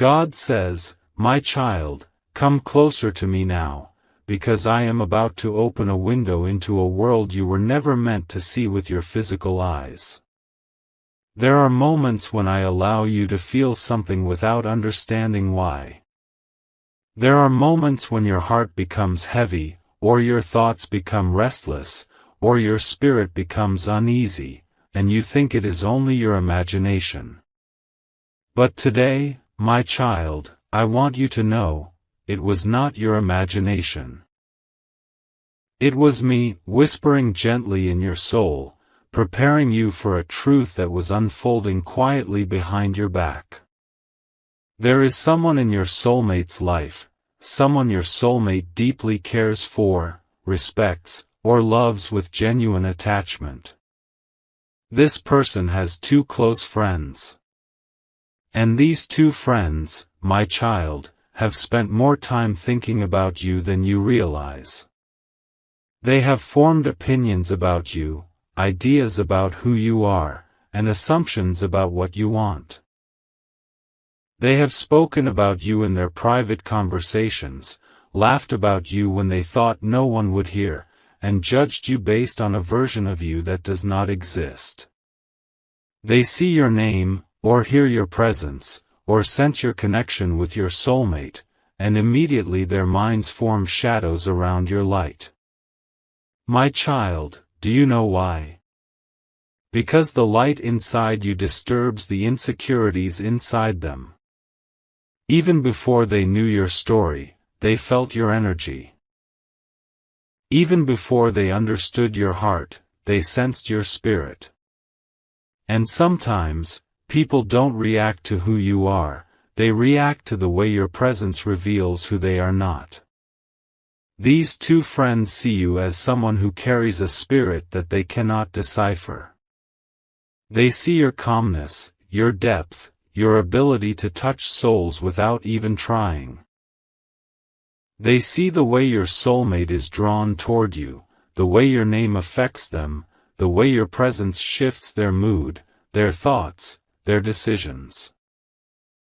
God says, "My child, come closer to me now, because I am about to open a window into a world you were never meant to see with your physical eyes." There are moments when I allow you to feel something without understanding why. There are moments when your heart becomes heavy, or your thoughts become restless, or your spirit becomes uneasy, and you think it is only your imagination. But today, my child, I want you to know, it was not your imagination. It was me, whispering gently in your soul, preparing you for a truth that was unfolding quietly behind your back. There is someone in your soulmate's life, someone your soulmate deeply cares for, respects, or loves with genuine attachment. This person has two close friends. And these two friends, my child, have spent more time thinking about you than you realize. They have formed opinions about you, ideas about who you are, and assumptions about what you want. They have spoken about you in their private conversations, laughed about you when they thought no one would hear, and judged you based on a version of you that does not exist. They see your name, or hear your presence, or sense your connection with your soulmate, and immediately their minds form shadows around your light. My child, do you know why? Because the light inside you disturbs the insecurities inside them. Even before they knew your story, they felt your energy. Even before they understood your heart, they sensed your spirit. And sometimes, people don't react to who you are, they react to the way your presence reveals who they are not. These two friends see you as someone who carries a spirit that they cannot decipher. They see your calmness, your depth, your ability to touch souls without even trying. They see the way your soulmate is drawn toward you, the way your name affects them, the way your presence shifts their mood, their thoughts, their decisions.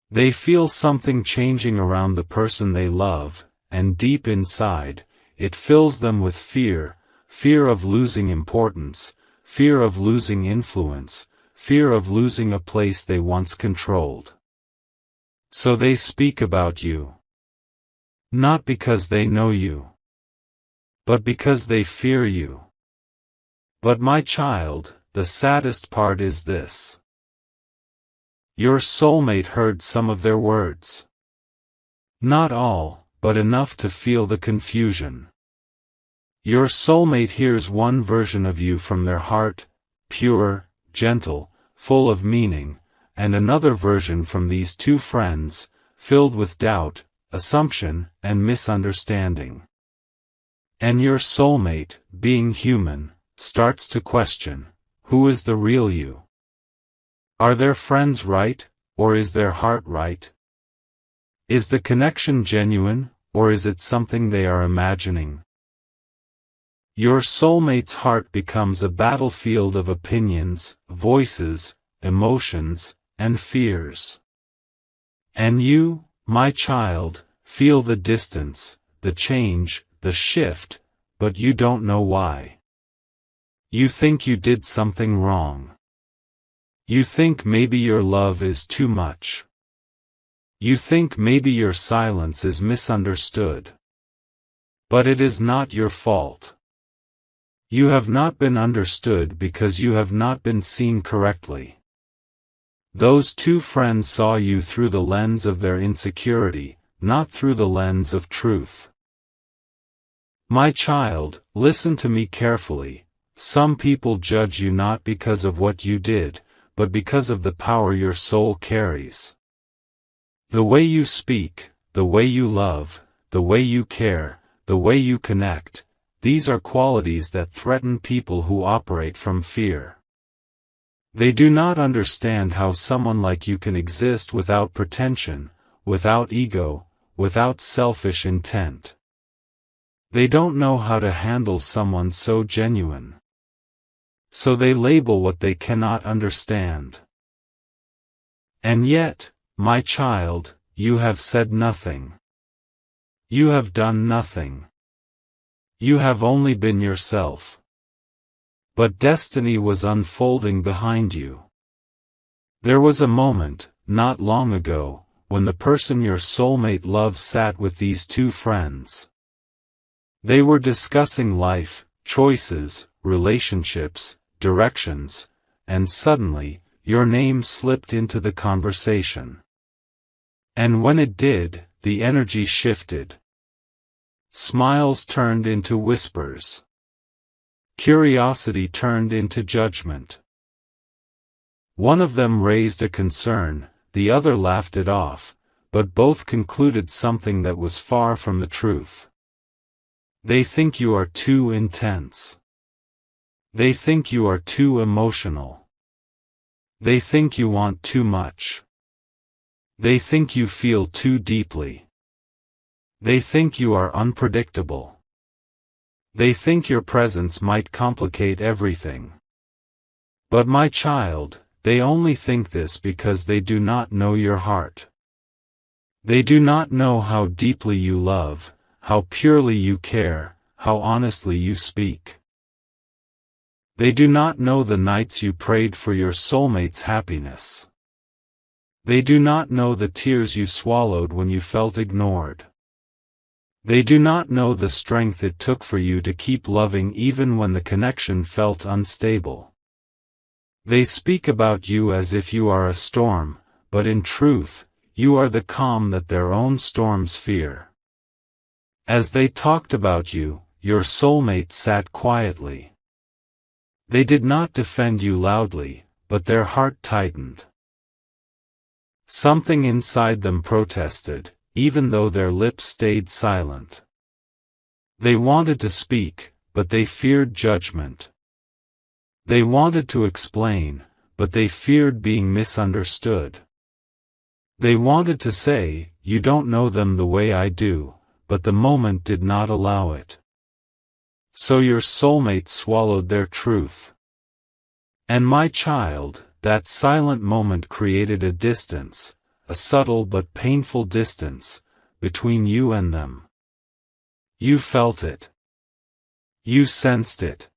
They feel something changing around the person they love, and deep inside, it fills them with fear, fear of losing importance, fear of losing influence, fear of losing a place they once controlled. So they speak about you. Not because they know you, but because they fear you. But my child, the saddest part is this. Your soulmate heard some of their words. Not all, but enough to feel the confusion. Your soulmate hears one version of you from their heart, pure, gentle, full of meaning, and another version from these two friends, filled with doubt, assumption, and misunderstanding. And your soulmate, being human, starts to question, who is the real you? Are their friends right, or is their heart right? Is the connection genuine, or is it something they are imagining? Your soulmate's heart becomes a battlefield of opinions, voices, emotions, and fears. And you, my child, feel the distance, the change, the shift, but you don't know why. You think you did something wrong. You think maybe your love is too much. You think maybe your silence is misunderstood. But it is not your fault. You have not been understood because you have not been seen correctly. Those two friends saw you through the lens of their insecurity, not through the lens of truth. My child, listen to me carefully. Some people judge you not because of what you did, but because of the power your soul carries. The way you speak, the way you love, the way you care, the way you connect, these are qualities that threaten people who operate from fear. They do not understand how someone like you can exist without pretension, without ego, without selfish intent. They don't know how to handle someone so genuine. So they label what they cannot understand. And yet, my child, you have said nothing. You have done nothing. You have only been yourself. But destiny was unfolding behind you. There was a moment, not long ago, when the person your soulmate loves sat with these two friends. They were discussing life, choices, relationships, directions, and suddenly, your name slipped into the conversation. And when it did, the energy shifted. Smiles turned into whispers. Curiosity turned into judgment. One of them raised a concern, the other laughed it off, but both concluded something that was far from the truth. They think you are too intense. They think you are too emotional. They think you want too much. They think you feel too deeply. They think you are unpredictable. They think your presence might complicate everything. But my child, they only think this because they do not know your heart. They do not know how deeply you love, how purely you care, how honestly you speak. They do not know the nights you prayed for your soulmate's happiness. They do not know the tears you swallowed when you felt ignored. They do not know the strength it took for you to keep loving even when the connection felt unstable. They speak about you as if you are a storm, but in truth, you are the calm that their own storms fear. As they talked about you, your soulmate sat quietly. They did not defend you loudly, but their heart tightened. Something inside them protested, even though their lips stayed silent. They wanted to speak, but they feared judgment. They wanted to explain, but they feared being misunderstood. They wanted to say, "You don't know them the way I do," but the moment did not allow it. So your soulmate swallowed their truth. And my child, that silent moment created a distance, a subtle but painful distance, between you and them. You felt it. You sensed it.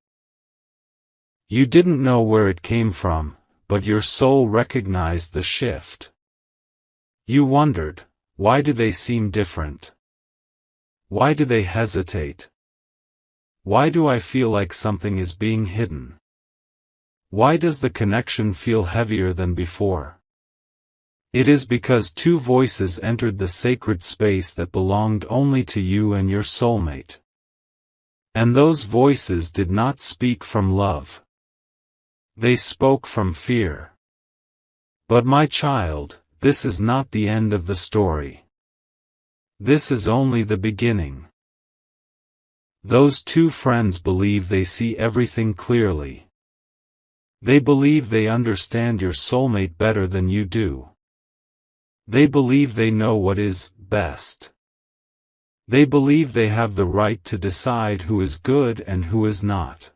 You didn't know where it came from, but your soul recognized the shift. You wondered, why do they seem different? Why do they hesitate? Why do I feel like something is being hidden? Why does the connection feel heavier than before? It is because two voices entered the sacred space that belonged only to you and your soulmate. And those voices did not speak from love. They spoke from fear. But my child, this is not the end of the story. This is only the beginning. Those two friends believe they see everything clearly. They believe they understand your soulmate better than you do. They believe they know what is best. They believe they have the right to decide who is good and who is not.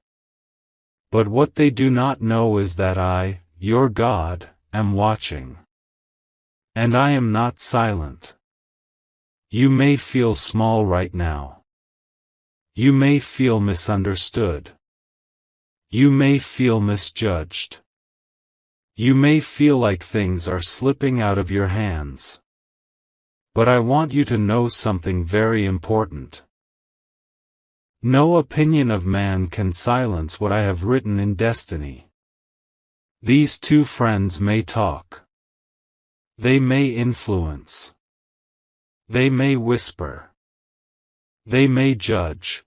But what they do not know is that I, your God, am watching. And I am not silent. You may feel small right now. You may feel misunderstood. You may feel misjudged. You may feel like things are slipping out of your hands. But I want you to know something very important. No opinion of man can silence what I have written in destiny. These two friends may talk. They may influence. They may whisper. They may judge.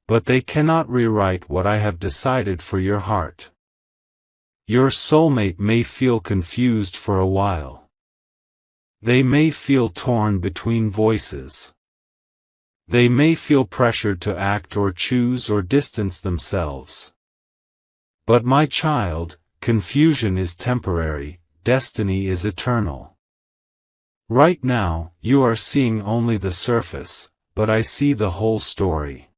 But they cannot rewrite what I have decided for your heart. Your soulmate may feel confused for a while. They may feel torn between voices. They may feel pressured to act or choose or distance themselves. But my child, confusion is temporary, destiny is eternal. Right now, you are seeing only the surface, but I see the whole story.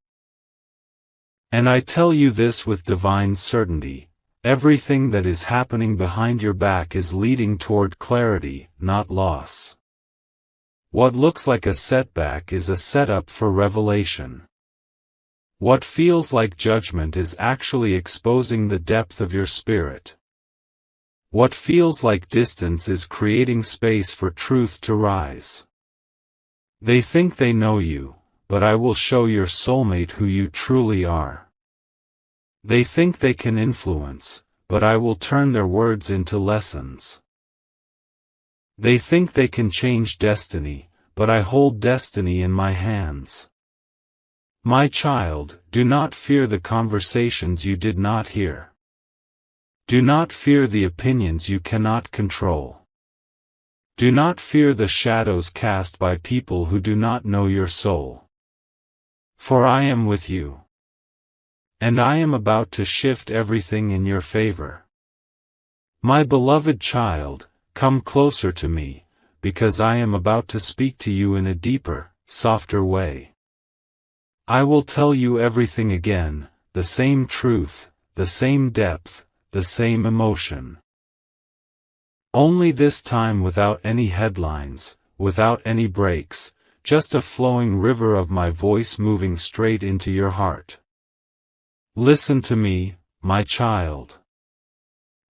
And I tell you this with divine certainty. Everything that is happening behind your back is leading toward clarity, not loss. What looks like a setback is a setup for revelation. What feels like judgment is actually exposing the depth of your spirit. What feels like distance is creating space for truth to rise. They think they know you, but I will show your soulmate who you truly are. They think they can influence, but I will turn their words into lessons. They think they can change destiny, but I hold destiny in my hands. My child, do not fear the conversations you did not hear. Do not fear the opinions you cannot control. Do not fear the shadows cast by people who do not know your soul. For I am with you. And I am about to shift everything in your favor. My beloved child, come closer to me, because I am about to speak to you in a deeper, softer way. I will tell you everything again, the same truth, the same depth, the same emotion. Only this time without any headlines, without any breaks, just a flowing river of my voice moving straight into your heart. Listen to me, my child.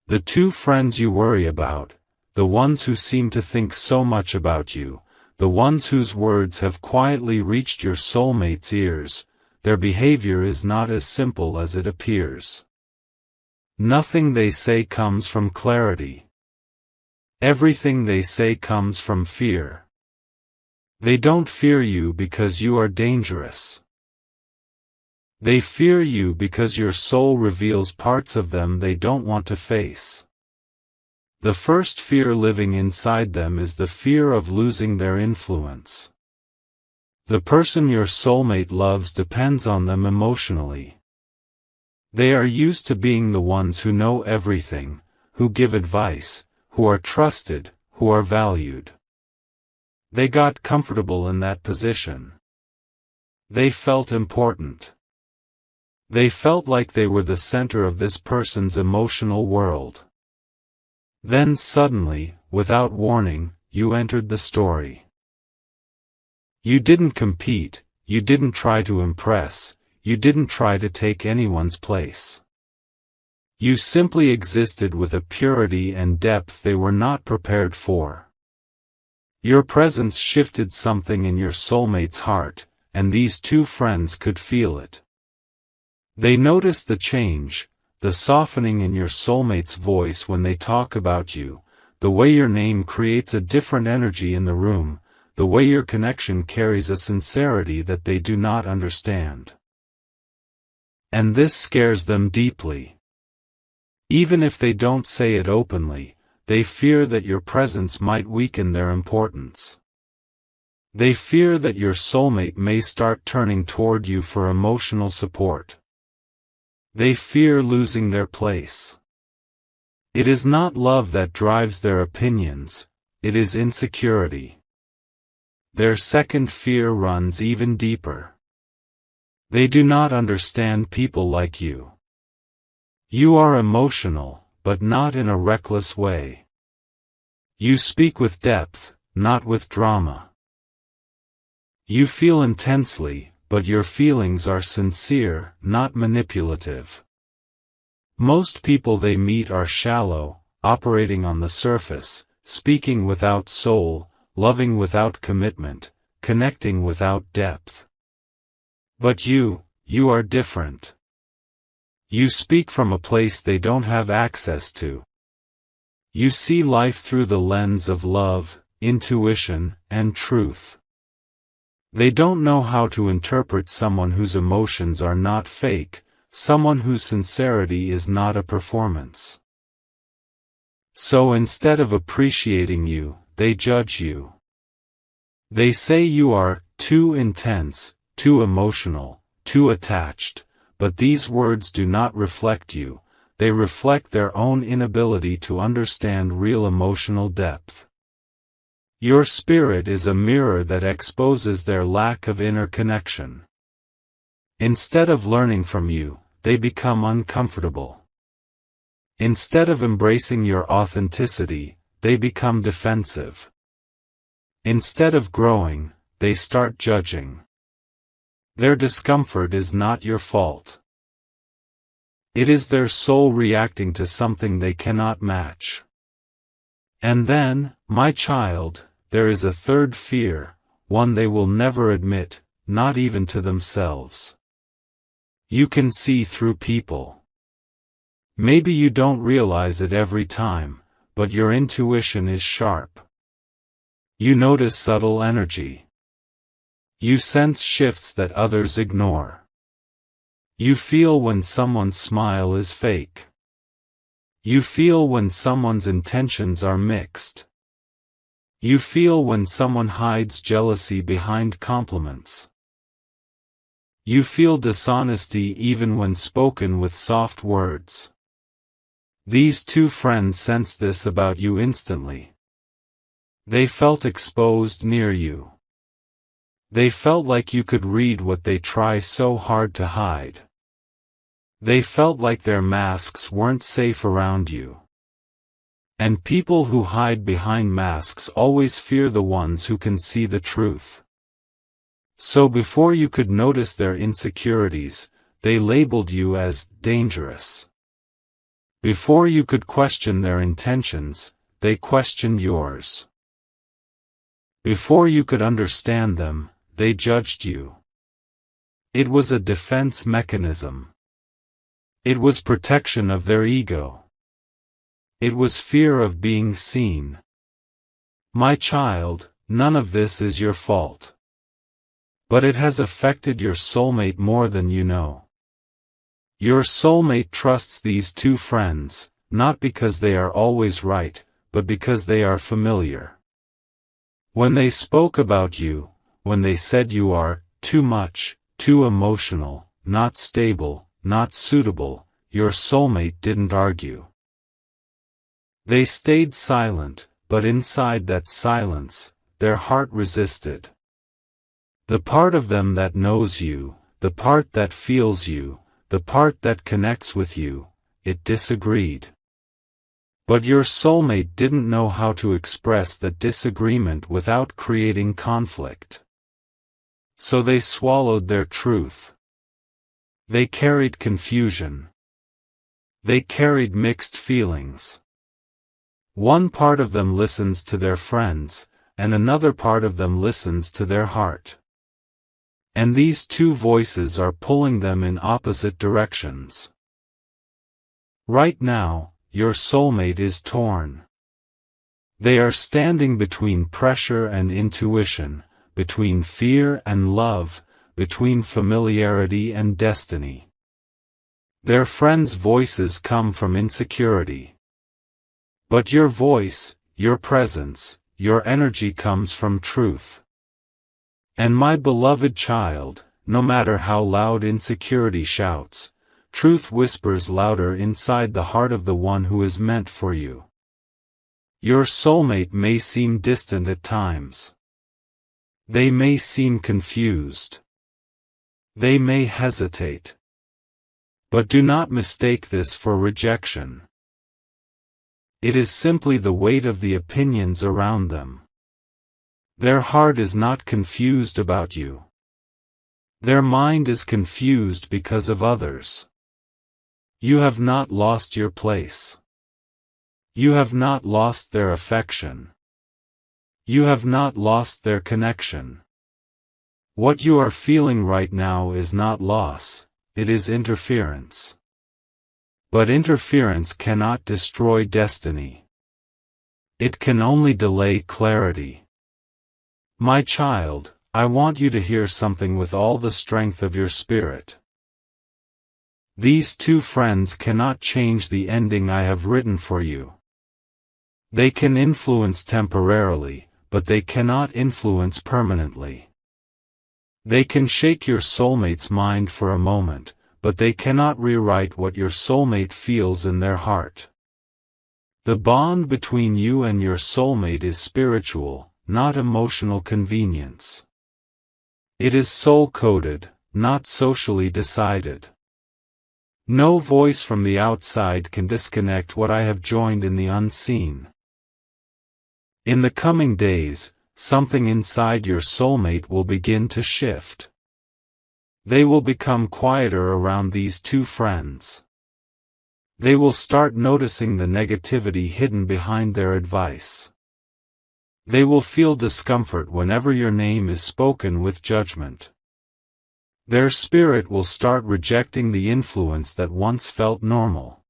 The two friends you worry about, the ones who seem to think so much about you, the ones whose words have quietly reached your soulmate's ears, their behavior is not as simple as it appears. Nothing they say comes from clarity. Everything they say comes from fear. They don't fear you because you are dangerous. They fear you because your soul reveals parts of them they don't want to face. The first fear living inside them is the fear of losing their influence. The person your soulmate loves depends on them emotionally. They are used to being the ones who know everything, who give advice, who are trusted, who are valued. They got comfortable in that position. They felt important. They felt like they were the center of this person's emotional world. Then suddenly, without warning, you entered the story. You didn't compete, you didn't try to impress, you didn't try to take anyone's place. You simply existed with a purity and depth they were not prepared for. Your presence shifted something in your soulmate's heart, and these two friends could feel it. They noticed the change, the softening in your soulmate's voice when they talk about you, the way your name creates a different energy in the room, the way your connection carries a sincerity that they do not understand. And this scares them deeply. Even if they don't say it openly, they fear that your presence might weaken their importance. They fear that your soulmate may start turning toward you for emotional support. They fear losing their place. It is not love that drives their opinions, it is insecurity. Their second fear runs even deeper. They do not understand people like you. You are emotional, but not in a reckless way. You speak with depth, not with drama. You feel intensely, but your feelings are sincere, not manipulative. Most people they meet are shallow, operating on the surface, speaking without soul, loving without commitment, connecting without depth. But you are different. You speak from a place they don't have access to. You see life through the lens of love, intuition, and truth. They don't know how to interpret someone whose emotions are not fake, someone whose sincerity is not a performance. So instead of appreciating you, they judge you. They say you are too intense, too emotional, too attached, but these words do not reflect you, they reflect their own inability to understand real emotional depth. Your spirit is a mirror that exposes their lack of inner connection. Instead of learning from you, they become uncomfortable. Instead of embracing your authenticity, they become defensive. Instead of growing, they start judging. Their discomfort is not your fault. It is their soul reacting to something they cannot match. And then, my child, there is a third fear, one they will never admit, not even to themselves. You can see through people. Maybe you don't realize it every time, but your intuition is sharp. You notice subtle energy. You sense shifts that others ignore. You feel when someone's smile is fake. You feel when someone's intentions are mixed. You feel when someone hides jealousy behind compliments. You feel dishonesty even when spoken with soft words. These two friends sensed this about you instantly. They felt exposed near you. They felt like you could read what they try so hard to hide. They felt like their masks weren't safe around you. And people who hide behind masks always fear the ones who can see the truth. So before you could notice their insecurities, they labeled you as dangerous. Before you could question their intentions, they questioned yours. Before you could understand them, they judged you. It was a defense mechanism. It was protection of their ego. It was fear of being seen. My child, none of this is your fault. But it has affected your soulmate more than you know. Your soulmate trusts these two friends, not because they are always right, but because they are familiar. When they spoke about you, when they said you are too much, too emotional, not stable, not suitable, your soulmate didn't argue. They stayed silent, but inside that silence, their heart resisted. The part of them that knows you, the part that feels you, the part that connects with you, it disagreed. But your soulmate didn't know how to express that disagreement without creating conflict. So they swallowed their truth. They carried confusion. They carried mixed feelings. One part of them listens to their friends, and another part of them listens to their heart. And these two voices are pulling them in opposite directions. Right now, your soulmate is torn. They are standing between pressure and intuition, between fear and love, between familiarity and destiny. Their friends' voices come from insecurity. But your voice, your presence, your energy comes from truth. And my beloved child, no matter how loud insecurity shouts, truth whispers louder inside the heart of the one who is meant for you. Your soulmate may seem distant at times. They may seem confused. They may hesitate. But do not mistake this for rejection. It is simply the weight of the opinions around them. Their heart is not confused about you. Their mind is confused because of others. You have not lost your place. You have not lost their affection. You have not lost their connection. What you are feeling right now is not loss, it is interference. But interference cannot destroy destiny. It can only delay clarity. My child, I want you to hear something with all the strength of your spirit. These two friends cannot change the ending I have written for you. They can influence temporarily, but they cannot influence permanently. They can shake your soulmate's mind for a moment, but they cannot rewrite what your soulmate feels in their heart. The bond between you and your soulmate is spiritual, not emotional convenience. It is soul-coded, not socially decided. No voice from the outside can disconnect what I have joined in the unseen. In the coming days, something inside your soulmate will begin to shift. They will become quieter around these two friends. They will start noticing the negativity hidden behind their advice. They will feel discomfort whenever your name is spoken with judgment. Their spirit will start rejecting the influence that once felt normal.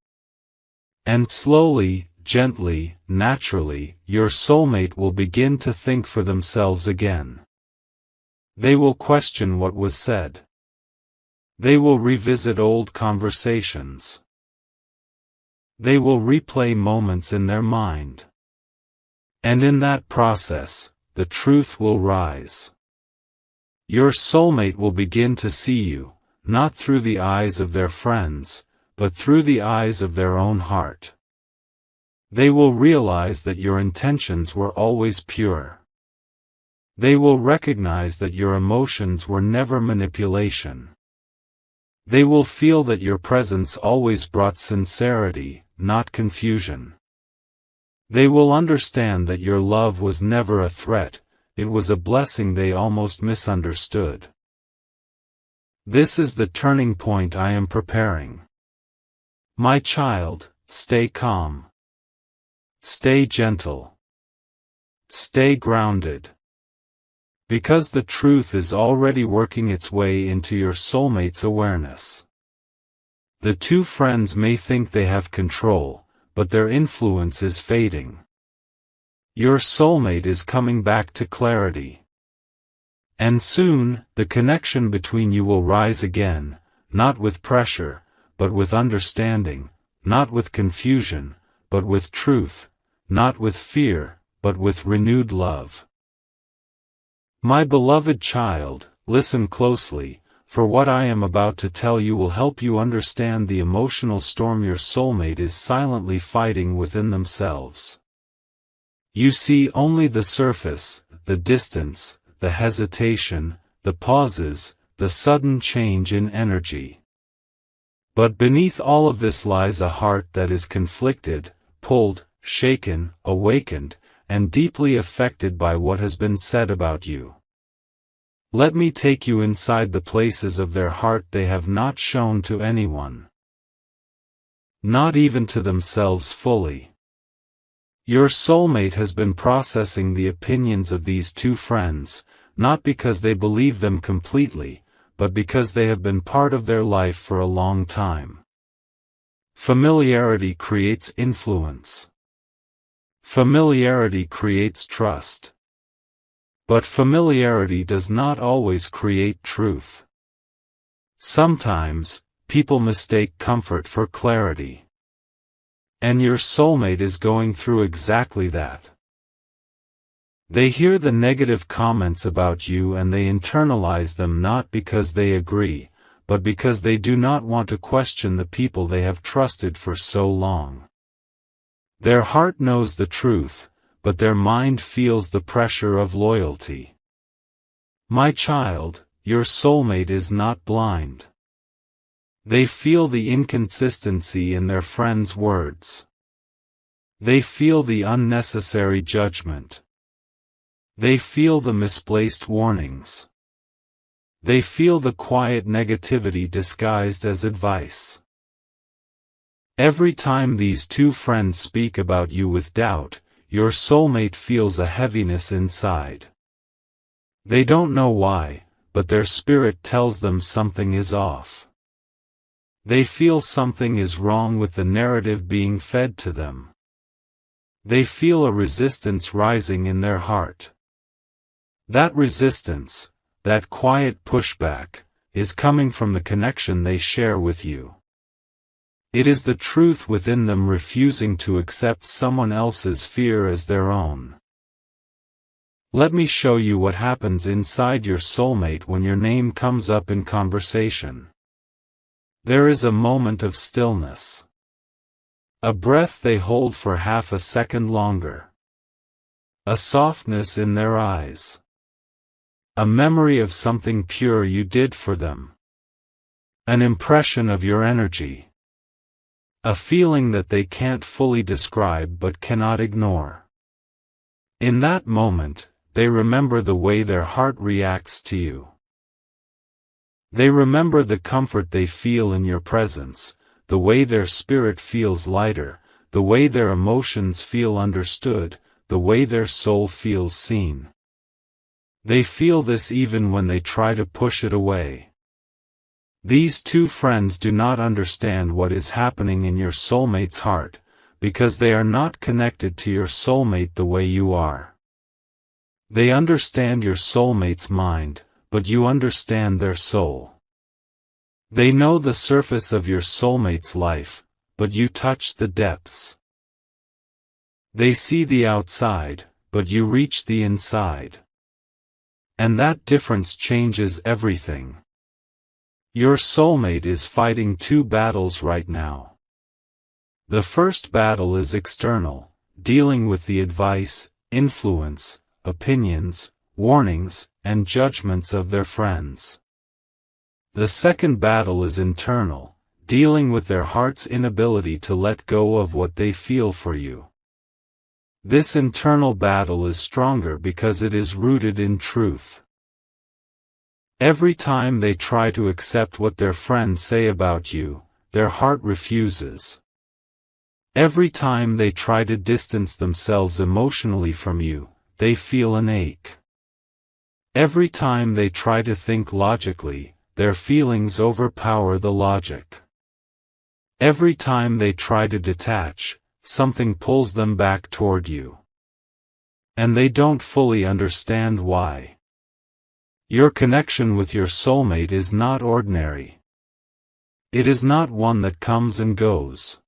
And slowly, gently, naturally, your soulmate will begin to think for themselves again. They will question what was said. They will revisit old conversations. They will replay moments in their mind. And in that process, the truth will rise. Your soulmate will begin to see you, not through the eyes of their friends, but through the eyes of their own heart. They will realize that your intentions were always pure. They will recognize that your emotions were never manipulation. They will feel that your presence always brought sincerity, not confusion. They will understand that your love was never a threat, it was a blessing they almost misunderstood. This is the turning point I am preparing. My child, stay calm. Stay gentle. Stay grounded. Because the truth is already working its way into your soulmate's awareness. The two friends may think they have control, but their influence is fading. Your soulmate is coming back to clarity. And soon, the connection between you will rise again, not with pressure, but with understanding, not with confusion, but with truth, not with fear, but with renewed love. My beloved child, listen closely, for what I am about to tell you will help you understand the emotional storm your soulmate is silently fighting within themselves. You see only the surface, the distance, the hesitation, the pauses, the sudden change in energy. But beneath all of this lies a heart that is conflicted, pulled, shaken, awakened, and deeply affected by what has been said about you. Let me take you inside the places of their heart they have not shown to anyone. Not even to themselves fully. Your soulmate has been processing the opinions of these two friends, not because they believe them completely, but because they have been part of their life for a long time. Familiarity creates influence. Familiarity creates trust. But familiarity does not always create truth. Sometimes, people mistake comfort for clarity. And your soulmate is going through exactly that. They hear the negative comments about you and they internalize them not because they agree, but because they do not want to question the people they have trusted for so long. Their heart knows the truth, but their mind feels the pressure of loyalty. My child, your soulmate is not blind. They feel the inconsistency in their friends' words. They feel the unnecessary judgment. They feel the misplaced warnings. They feel the quiet negativity disguised as advice. Every time these two friends speak about you with doubt, your soulmate feels a heaviness inside. They don't know why, but their spirit tells them something is off. They feel something is wrong with the narrative being fed to them. They feel a resistance rising in their heart. That resistance, that quiet pushback, is coming from the connection they share with you. It is the truth within them refusing to accept someone else's fear as their own. Let me show you what happens inside your soulmate when your name comes up in conversation. There is a moment of stillness. A breath they hold for half a second longer. A softness in their eyes. A memory of something pure you did for them. An impression of your energy. A feeling that they can't fully describe but cannot ignore. In that moment, they remember the way their heart reacts to you. They remember the comfort they feel in your presence, the way their spirit feels lighter, the way their emotions feel understood, the way their soul feels seen. They feel this even when they try to push it away. These two friends do not understand what is happening in your soulmate's heart, because they are not connected to your soulmate the way you are. They understand your soulmate's mind, but you understand their soul. They know the surface of your soulmate's life, but you touch the depths. They see the outside, but you reach the inside. And that difference changes everything. Your soulmate is fighting two battles right now. The first battle is external, dealing with the advice, influence, opinions, warnings, and judgments of their friends. The second battle is internal, dealing with their heart's inability to let go of what they feel for you. This internal battle is stronger because it is rooted in truth. Every time they try to accept what their friends say about you, their heart refuses. Every time they try to distance themselves emotionally from you, they feel an ache. Every time they try to think logically, their feelings overpower the logic. Every time they try to detach, something pulls them back toward you. And they don't fully understand why. Your connection with your soulmate is not ordinary. It is not one that comes and goes.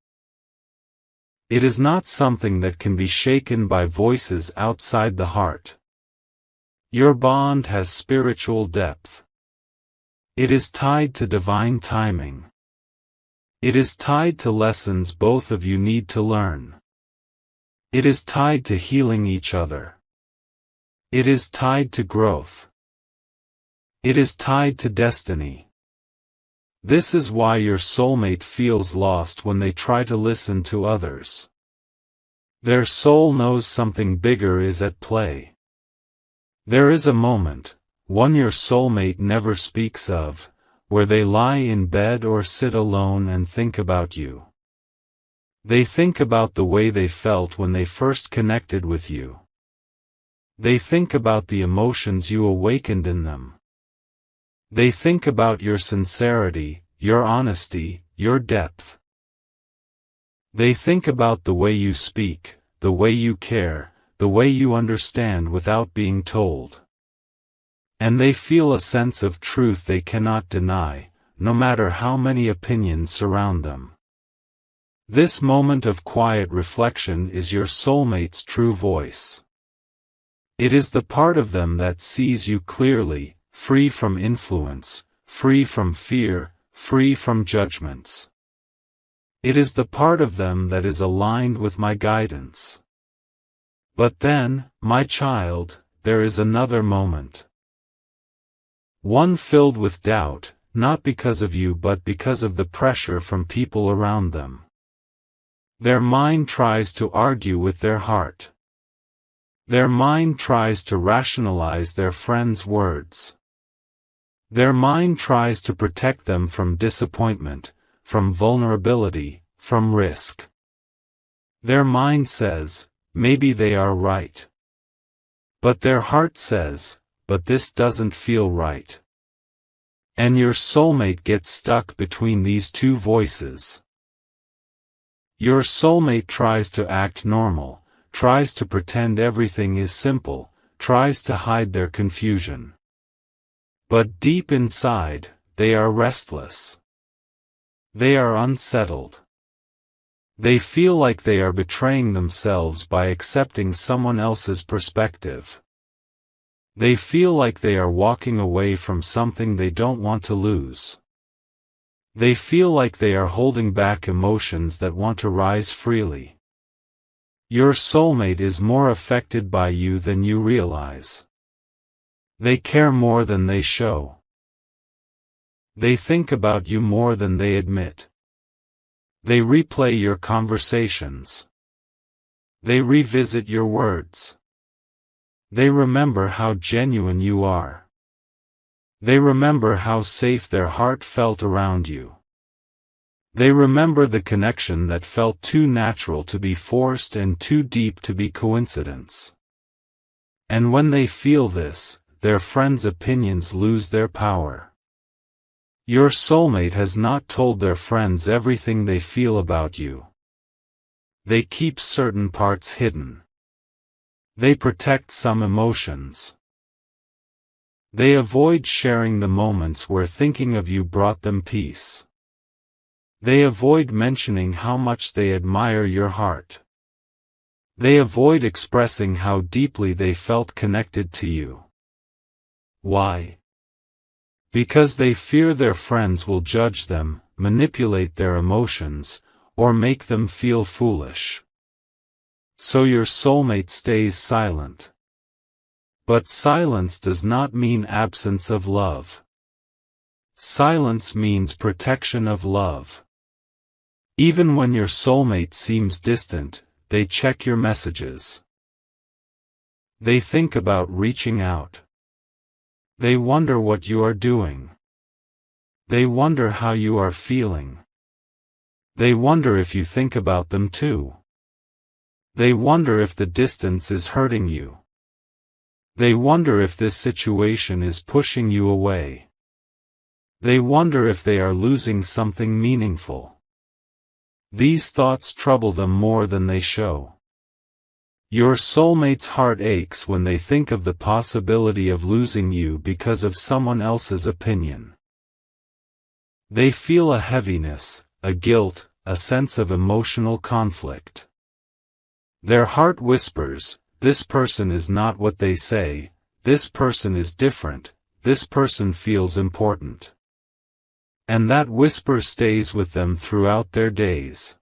It is not something that can be shaken by voices outside the heart. Your bond has spiritual depth. It is tied to divine timing. It is tied to lessons both of you need to learn. It is tied to healing each other. It is tied to growth. It is tied to destiny. This is why your soulmate feels lost when they try to listen to others. Their soul knows something bigger is at play. There is a moment, one your soulmate never speaks of, where they lie in bed or sit alone and think about you. They think about the way they felt when they first connected with you. They think about the emotions you awakened in them. They think about your sincerity, your honesty, your depth. They think about the way you speak, the way you care, the way you understand without being told. And they feel a sense of truth they cannot deny, no matter how many opinions surround them. This moment of quiet reflection is your soulmate's true voice. It is the part of them that sees you clearly, free from influence, free from fear, free from judgments. It is the part of them that is aligned with my guidance. But then, my child, there is another moment. One filled with doubt, not because of you but because of the pressure from people around them. Their mind tries to argue with their heart. Their mind tries to rationalize their friend's words. Their mind tries to protect them from disappointment, from vulnerability, from risk. Their mind says, maybe they are right. But their heart says, but this doesn't feel right. And your soulmate gets stuck between these two voices. Your soulmate tries to act normal, tries to pretend everything is simple, tries to hide their confusion. But deep inside, they are restless. They are unsettled. They feel like they are betraying themselves by accepting someone else's perspective. They feel like they are walking away from something they don't want to lose. They feel like they are holding back emotions that want to rise freely. Your soulmate is more affected by you than you realize. They care more than they show. They think about you more than they admit. They replay your conversations. They revisit your words. They remember how genuine you are. They remember how safe their heart felt around you. They remember the connection that felt too natural to be forced and too deep to be coincidence. And when they feel this, their friends' opinions lose their power. Your soulmate has not told their friends everything they feel about you. They keep certain parts hidden. They protect some emotions. They avoid sharing the moments where thinking of you brought them peace. They avoid mentioning how much they admire your heart. They avoid expressing how deeply they felt connected to you. Why? Because they fear their friends will judge them, manipulate their emotions, or make them feel foolish. So your soulmate stays silent. But silence does not mean absence of love. Silence means protection of love. Even when your soulmate seems distant, they check your messages. They think about reaching out. They wonder what you are doing. They wonder how you are feeling. They wonder if you think about them too. They wonder if the distance is hurting you. They wonder if this situation is pushing you away. They wonder if they are losing something meaningful. These thoughts trouble them more than they show. Your soulmate's heart aches when they think of the possibility of losing you because of someone else's opinion. They feel a heaviness, a guilt, a sense of emotional conflict. Their heart whispers, "This person is not what they say, this person is different, this person feels important." And that whisper stays with them throughout their days.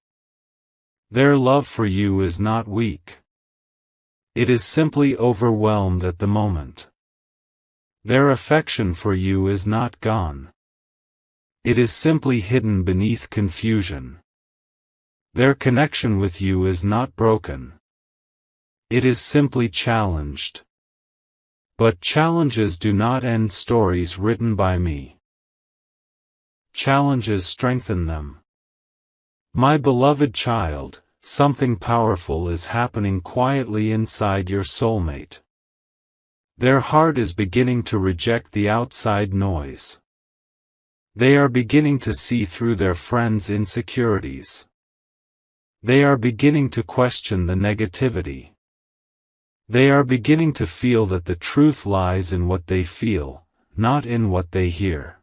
Their love for you is not weak. It is simply overwhelmed at the moment. Their affection for you is not gone. It is simply hidden beneath confusion. Their connection with you is not broken. It is simply challenged. But challenges do not end stories written by me. Challenges strengthen them. My beloved child, something powerful is happening quietly inside your soulmate. Their heart is beginning to reject the outside noise. They are beginning to see through their friends' insecurities. They are beginning to question the negativity. They are beginning to feel that the truth lies in what they feel, not in what they hear.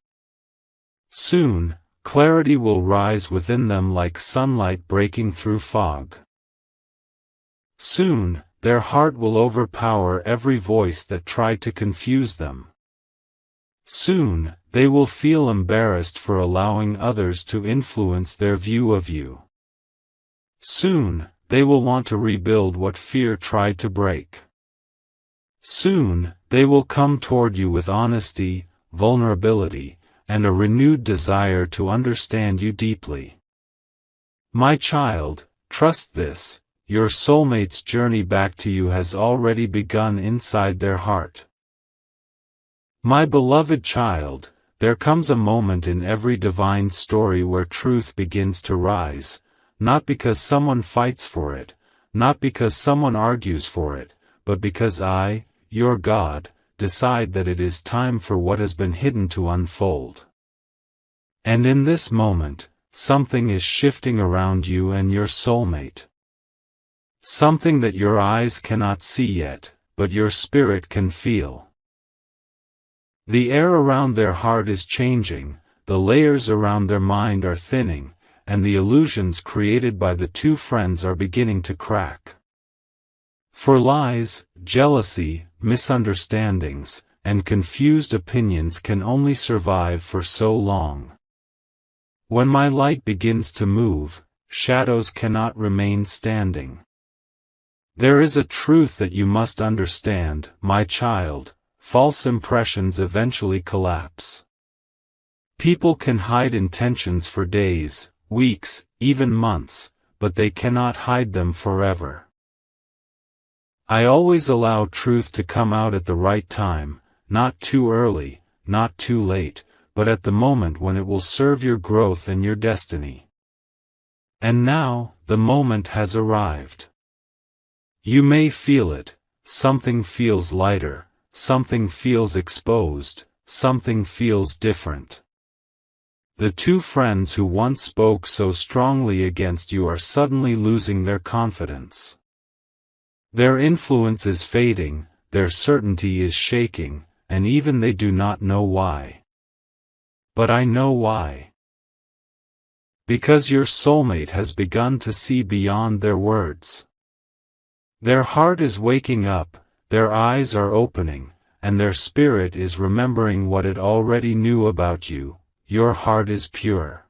Soon, clarity will rise within them like sunlight breaking through fog. Soon, their heart will overpower every voice that tried to confuse them. Soon, they will feel embarrassed for allowing others to influence their view of you. Soon, they will want to rebuild what fear tried to break. Soon, they will come toward you with honesty, vulnerability, and a renewed desire to understand you deeply. My child, trust this, your soulmate's journey back to you has already begun inside their heart. My beloved child, there comes a moment in every divine story where truth begins to rise, not because someone fights for it, not because someone argues for it, but because I, your God, decide that it is time for what has been hidden to unfold. And in this moment, something is shifting around you and your soulmate. Something that your eyes cannot see yet, but your spirit can feel. The air around their heart is changing, the layers around their mind are thinning, and the illusions created by the two friends are beginning to crack. For lies, jealousy, misunderstandings, and confused opinions can only survive for so long. When my light begins to move, shadows cannot remain standing. There is a truth that you must understand, my child, false impressions eventually collapse. People can hide intentions for days, weeks, even months, but they cannot hide them forever. I always allow truth to come out at the right time, not too early, not too late, but at the moment when it will serve your growth and your destiny. And now, the moment has arrived. You may feel it, something feels lighter, something feels exposed, something feels different. The two friends who once spoke so strongly against you are suddenly losing their confidence. Their influence is fading, their certainty is shaking, and even they do not know why. But I know why. Because your soulmate has begun to see beyond their words. Their heart is waking up, their eyes are opening, and their spirit is remembering what it already knew about you. Your heart is pure.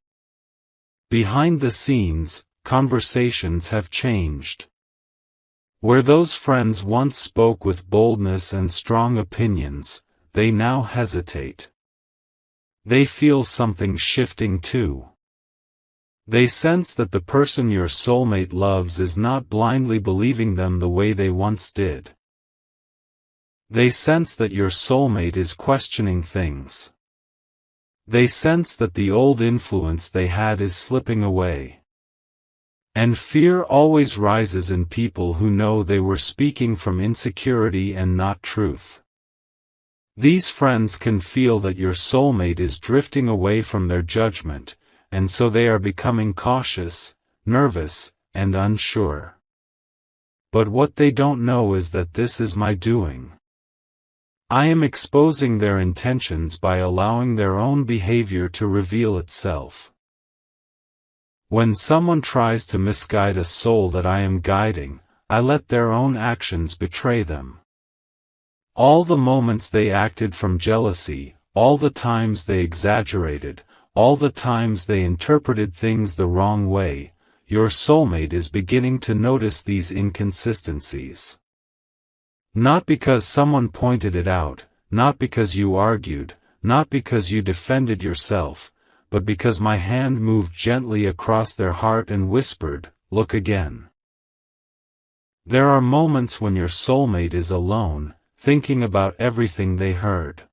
Behind the scenes, conversations have changed. Where those friends once spoke with boldness and strong opinions, they now hesitate. They feel something shifting too. They sense that the person your soulmate loves is not blindly believing them the way they once did. They sense that your soulmate is questioning things. They sense that the old influence they had is slipping away. And fear always rises in people who know they were speaking from insecurity and not truth. These friends can feel that your soulmate is drifting away from their judgment, and so they are becoming cautious, nervous, and unsure. But what they don't know is that this is my doing. I am exposing their intentions by allowing their own behavior to reveal itself. When someone tries to misguide a soul that I am guiding, I let their own actions betray them. All the moments they acted from jealousy, all the times they exaggerated, all the times they interpreted things the wrong way, your soulmate is beginning to notice these inconsistencies. Not because someone pointed it out, not because you argued, not because you defended yourself, but because my hand moved gently across their heart and whispered, "Look again." There are moments when your soulmate is alone, thinking about everything they heard.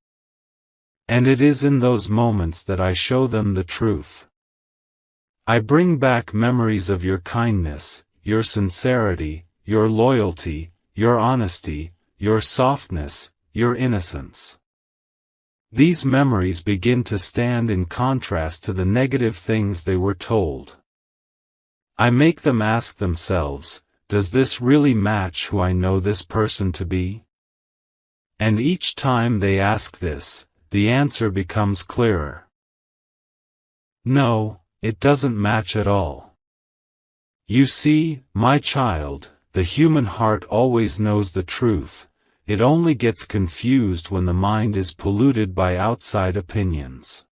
And it is in those moments that I show them the truth. I bring back memories of your kindness, your sincerity, your loyalty, your honesty, your softness, your innocence. These memories begin to stand in contrast to the negative things they were told. I make them ask themselves, does this really match who I know this person to be? And each time they ask this, the answer becomes clearer. No, it doesn't match at all. You see, my child, the human heart always knows the truth. It only gets confused when the mind is polluted by outside opinions.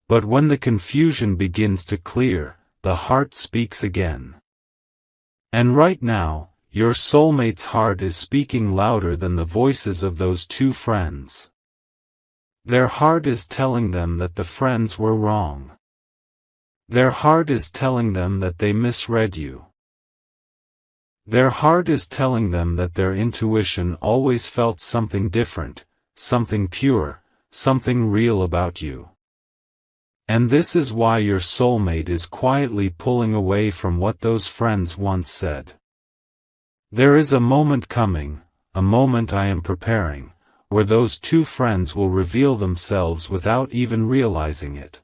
But when the confusion begins to clear, the heart speaks again. And right now, your soulmate's heart is speaking louder than the voices of those two friends. Their heart is telling them that the friends were wrong. Their heart is telling them that they misread you. Their heart is telling them that their intuition always felt something different, something pure, something real about you. And this is why your soulmate is quietly pulling away from what those friends once said. There is a moment coming, a moment I am preparing, where those two friends will reveal themselves without even realizing it.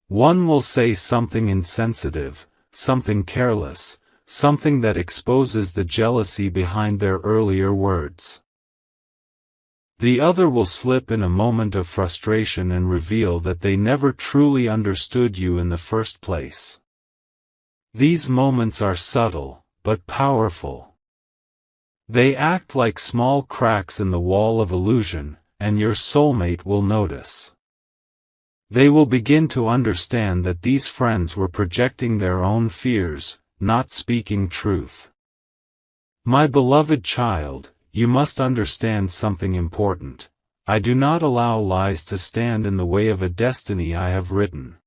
One will say something insensitive, something careless, something that exposes the jealousy behind their earlier words. The other will slip in a moment of frustration and reveal that they never truly understood you in the first place. These moments are subtle, but powerful. They act like small cracks in the wall of illusion, and your soulmate will notice. They will begin to understand that these friends were projecting their own fears, not speaking truth. My beloved child, you must understand something important. I do not allow lies to stand in the way of a destiny I have written.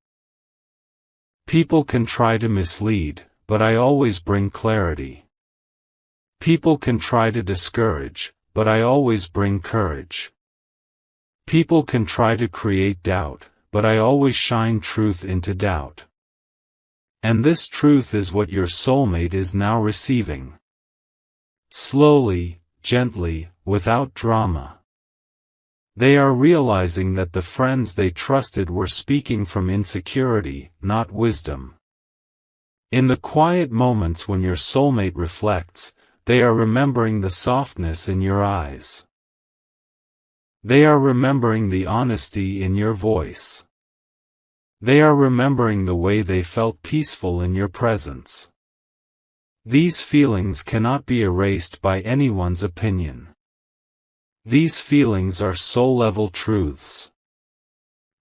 People can try to mislead, but I always bring clarity. People can try to discourage, but I always bring courage. People can try to create doubt, but I always shine truth into doubt. And this truth is what your soulmate is now receiving. Slowly, gently, without drama. They are realizing that the friends they trusted were speaking from insecurity, not wisdom. In the quiet moments when your soulmate reflects, they are remembering the softness in your eyes. They are remembering the honesty in your voice. They are remembering the way they felt peaceful in your presence. These feelings cannot be erased by anyone's opinion. These feelings are soul-level truths.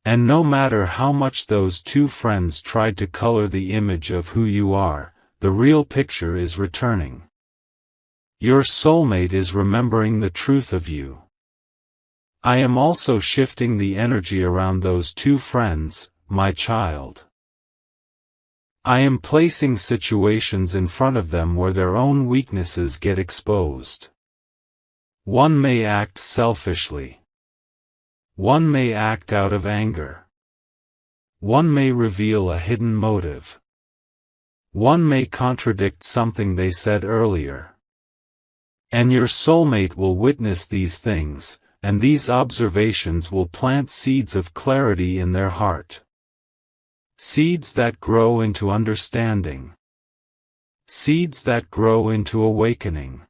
And no matter how much those two friends tried to color the image of who you are, the real picture is returning. Your soulmate is remembering the truth of you. I am also shifting the energy around those two friends, my child. I am placing situations in front of them where their own weaknesses get exposed. One may act selfishly. One may act out of anger. One may reveal a hidden motive. One may contradict something they said earlier. And your soulmate will witness these things, and these observations will plant seeds of clarity in their heart. Seeds that grow into understanding. Seeds that grow into awakening.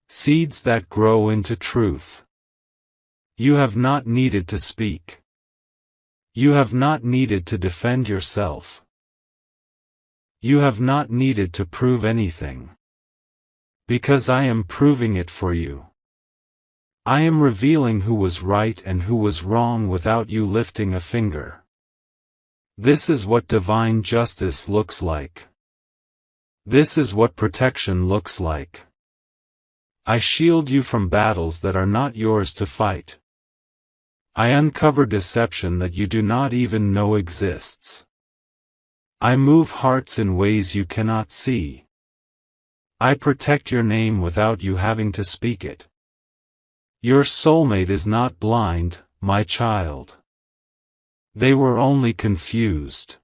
Seeds that grow into truth. You have not needed to speak. You have not needed to defend yourself. You have not needed to prove anything. Because I am proving it for you. I am revealing who was right and who was wrong without you lifting a finger. This is what divine justice looks like. This is what protection looks like. I shield you from battles that are not yours to fight. I uncover deception that you do not even know exists. I move hearts in ways you cannot see. I protect your name without you having to speak it. Your soulmate is not blind, my child. They were only confused.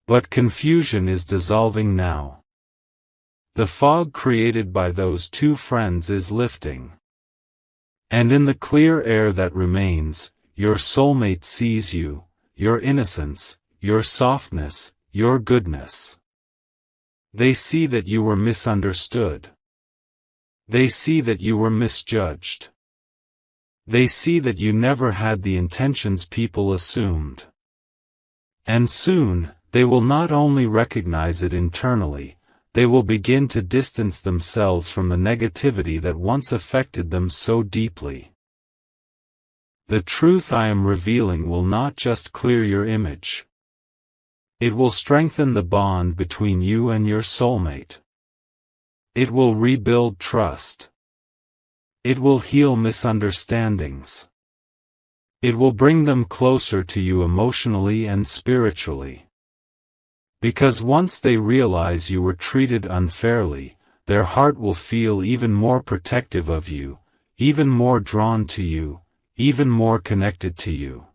But confusion is dissolving now. The fog created by those two friends is lifting. And in the clear air that remains, your soulmate sees you, your innocence, your softness, your goodness. They see that you were misunderstood. They see that you were misjudged. They see that you never had the intentions people assumed. And soon, they will not only recognize it internally, they will begin to distance themselves from the negativity that once affected them so deeply. The truth I am revealing will not just clear your image. It will strengthen the bond between you and your soulmate. It will rebuild trust. It will heal misunderstandings. It will bring them closer to you emotionally and spiritually. Because once they realize you were treated unfairly, their heart will feel even more protective of you, even more drawn to you, even more connected to you.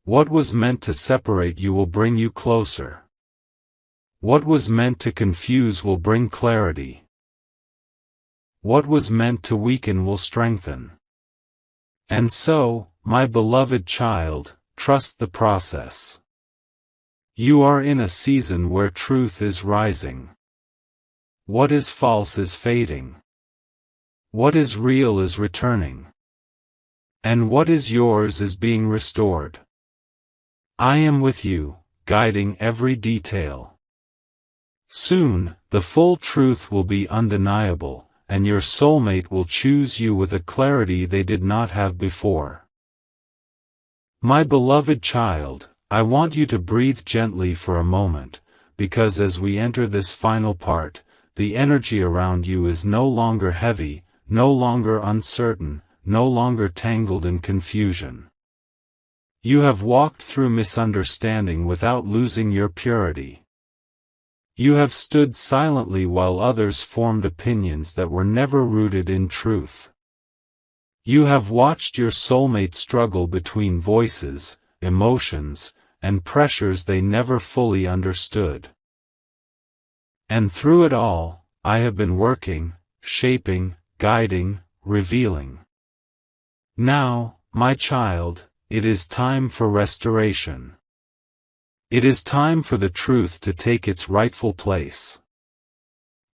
What was meant to separate you will bring you closer. What was meant to confuse will bring clarity. What was meant to weaken will strengthen. And so, my beloved child, trust the process. You are in a season where truth is rising. What is false is fading. What is real is returning. And what is yours is being restored. I am with you, guiding every detail. Soon, the full truth will be undeniable, and your soulmate will choose you with a clarity they did not have before. My beloved child, I want you to breathe gently for a moment, because as we enter this final part, the energy around you is no longer heavy, no longer uncertain, no longer tangled in confusion. You have walked through misunderstanding without losing your purity. You have stood silently while others formed opinions that were never rooted in truth. You have watched your soulmate struggle between voices, emotions, and pressures they never fully understood. And through it all, I have been working, shaping, guiding, revealing. Now, my child, it is time for restoration. It is time for the truth to take its rightful place.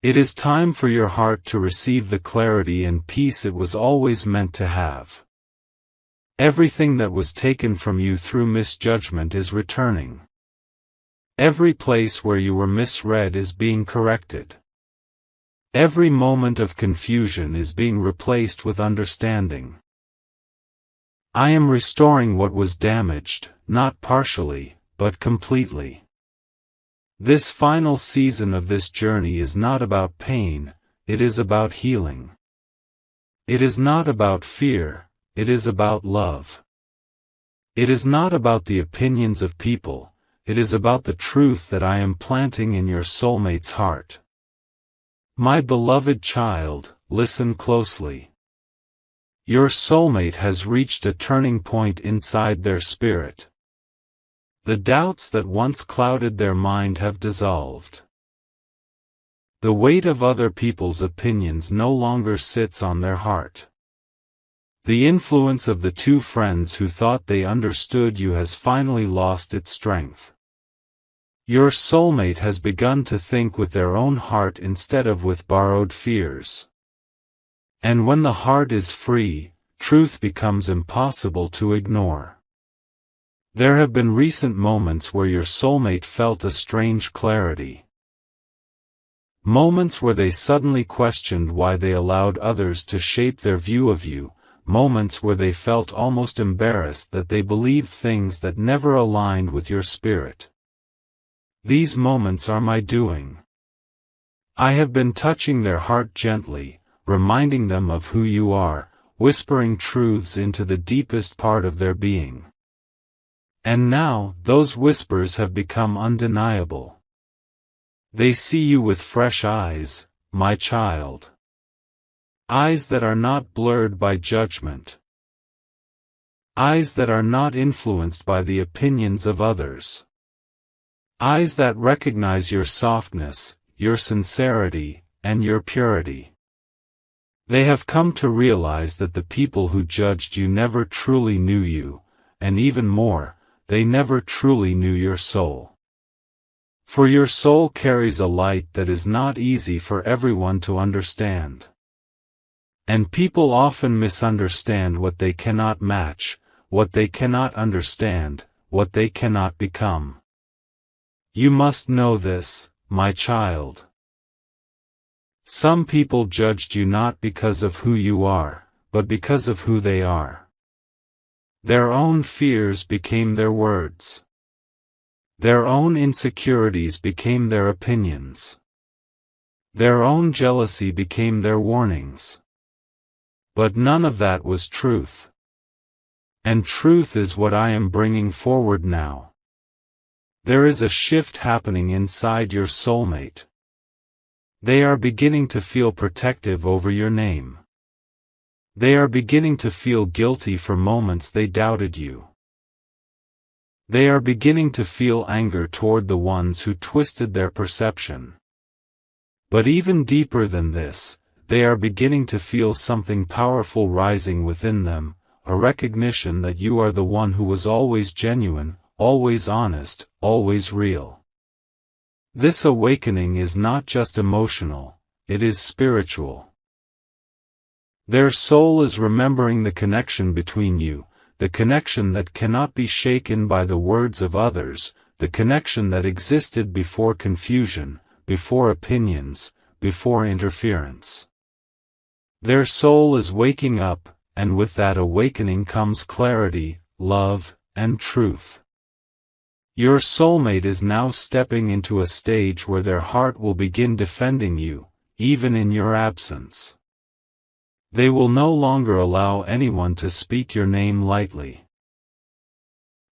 It is time for your heart to receive the clarity and peace it was always meant to have. Everything that was taken from you through misjudgment is returning. Every place where you were misread is being corrected. Every moment of confusion is being replaced with understanding. I am restoring what was damaged, not partially, but completely. This final season of this journey is not about pain, it is about healing. It is not about fear, it is about love. It is not about the opinions of people, it is about the truth that I am planting in your soulmate's heart. My beloved child, listen closely. Your soulmate has reached a turning point inside their spirit. The doubts that once clouded their mind have dissolved. The weight of other people's opinions no longer sits on their heart. The influence of the two friends who thought they understood you has finally lost its strength. Your soulmate has begun to think with their own heart instead of with borrowed fears. And when the heart is free, truth becomes impossible to ignore. There have been recent moments where your soulmate felt a strange clarity. Moments where they suddenly questioned why they allowed others to shape their view of you, moments where they felt almost embarrassed that they believed things that never aligned with your spirit. These moments are my doing. I have been touching their heart gently, reminding them of who you are, whispering truths into the deepest part of their being. And now, those whispers have become undeniable. They see you with fresh eyes, my child. Eyes that are not blurred by judgment. Eyes that are not influenced by the opinions of others. Eyes that recognize your softness, your sincerity, and your purity. They have come to realize that the people who judged you never truly knew you, and even more, they never truly knew your soul. For your soul carries a light that is not easy for everyone to understand. And people often misunderstand what they cannot match, what they cannot understand, what they cannot become. You must know this, my child. Some people judged you not because of who you are, but because of who they are. Their own fears became their words. Their own insecurities became their opinions. Their own jealousy became their warnings. But none of that was truth. And truth is what I am bringing forward now. There is a shift happening inside your soulmate. They are beginning to feel protective over your name. They are beginning to feel guilty for moments they doubted you. They are beginning to feel anger toward the ones who twisted their perception. But even deeper than this, they are beginning to feel something powerful rising within them, a recognition that you are the one who was always genuine, always honest, always real. This awakening is not just emotional, it is spiritual. Their soul is remembering the connection between you, the connection that cannot be shaken by the words of others, the connection that existed before confusion, before opinions, before interference. Their soul is waking up, and with that awakening comes clarity, love, and truth. Your soulmate is now stepping into a stage where their heart will begin defending you, even in your absence. They will no longer allow anyone to speak your name lightly.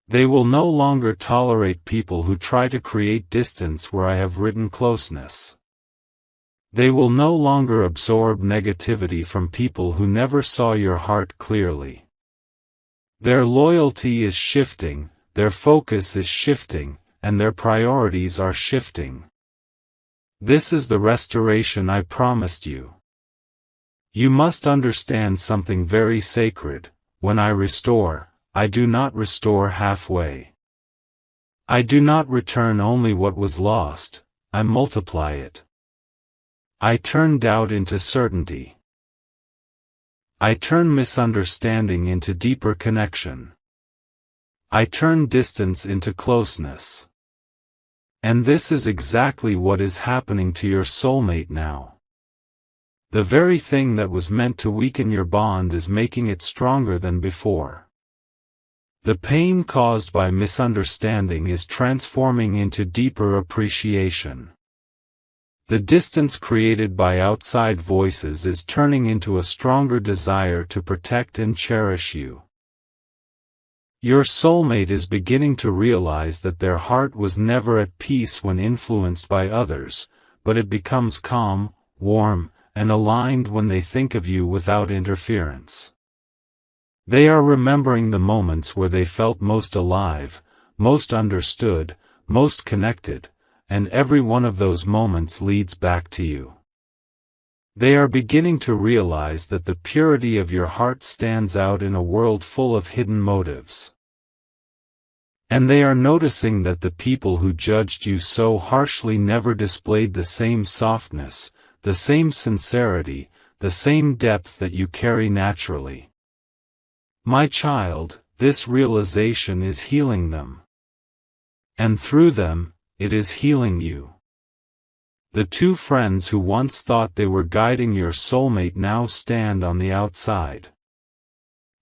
They will no longer tolerate people who try to create distance where I have written closeness. They will no longer absorb negativity from people who never saw your heart clearly. Their loyalty is shifting, their focus is shifting, and their priorities are shifting. This is the restoration I promised you. You must understand something very sacred. When I restore, I do not restore halfway. I do not return only what was lost, I multiply it. I turn doubt into certainty. I turn misunderstanding into deeper connection. I turn distance into closeness. And this is exactly what is happening to your soulmate now. The very thing that was meant to weaken your bond is making it stronger than before. The pain caused by misunderstanding is transforming into deeper appreciation. The distance created by outside voices is turning into a stronger desire to protect and cherish you. Your soulmate is beginning to realize that their heart was never at peace when influenced by others, but it becomes calm, warm, and aligned when they think of you without interference. They are remembering the moments where they felt most alive, most understood, most connected, and every one of those moments leads back to you. They are beginning to realize that the purity of your heart stands out in a world full of hidden motives. And they are noticing that the people who judged you so harshly never displayed the same softness, the same sincerity, the same depth that you carry naturally. My child, this realization is healing them. And through them, it is healing you. The two friends who once thought they were guiding your soulmate now stand on the outside.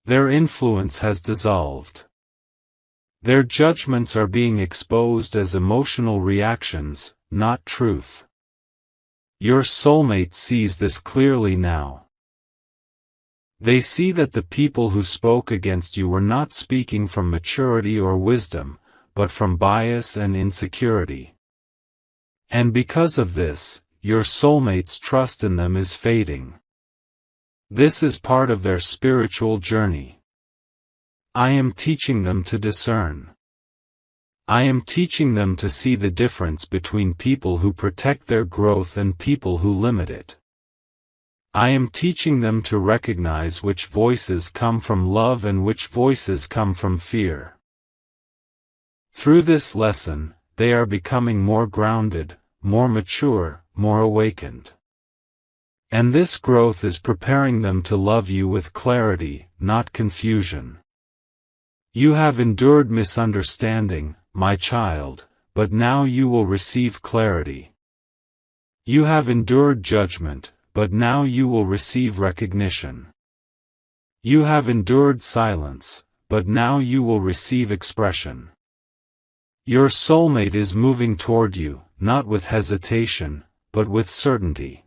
Their influence has dissolved. Their judgments are being exposed as emotional reactions, not truth. Your soulmate sees this clearly now. They see that the people who spoke against you were not speaking from maturity or wisdom, but from bias and insecurity. And because of this, your soulmate's trust in them is fading. This is part of their spiritual journey. I am teaching them to discern. I am teaching them to see the difference between people who protect their growth and people who limit it. I am teaching them to recognize which voices come from love and which voices come from fear. Through this lesson, they are becoming more grounded, more mature, more awakened. And this growth is preparing them to love you with clarity, not confusion. You have endured misunderstanding, my child, but now you will receive clarity. You have endured judgment, but now you will receive recognition. You have endured silence, but now you will receive expression. Your soulmate is moving toward you, not with hesitation, but with certainty.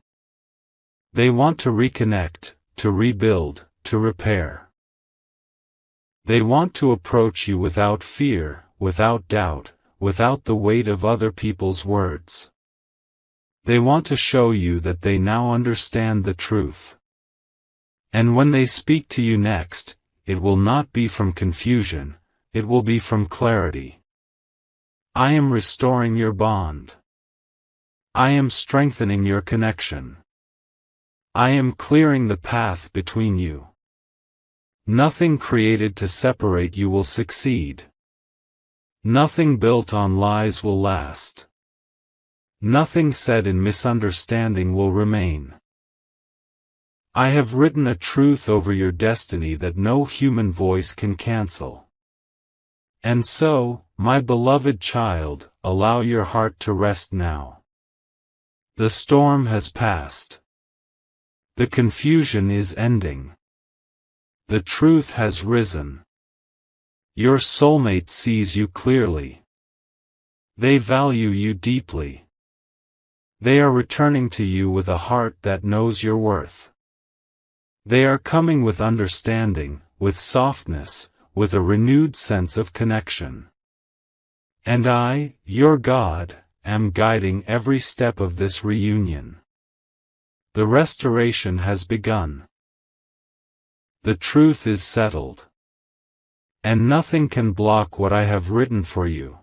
They want to reconnect, to rebuild, to repair. They want to approach you without fear, without doubt, without the weight of other people's words. They want to show you that they now understand the truth. And when they speak to you next, it will not be from confusion, it will be from clarity. I am restoring your bond. I am strengthening your connection. I am clearing the path between you. Nothing created to separate you will succeed. Nothing built on lies will last. Nothing said in misunderstanding will remain. I have written a truth over your destiny that no human voice can cancel. And so, my beloved child, allow your heart to rest now. The storm has passed. The confusion is ending. The truth has risen. Your soulmate sees you clearly. They value you deeply. They are returning to you with a heart that knows your worth. They are coming with understanding, with softness, with a renewed sense of connection. And I, your God, am guiding every step of this reunion. The restoration has begun. The truth is settled. And nothing can block what I have written for you.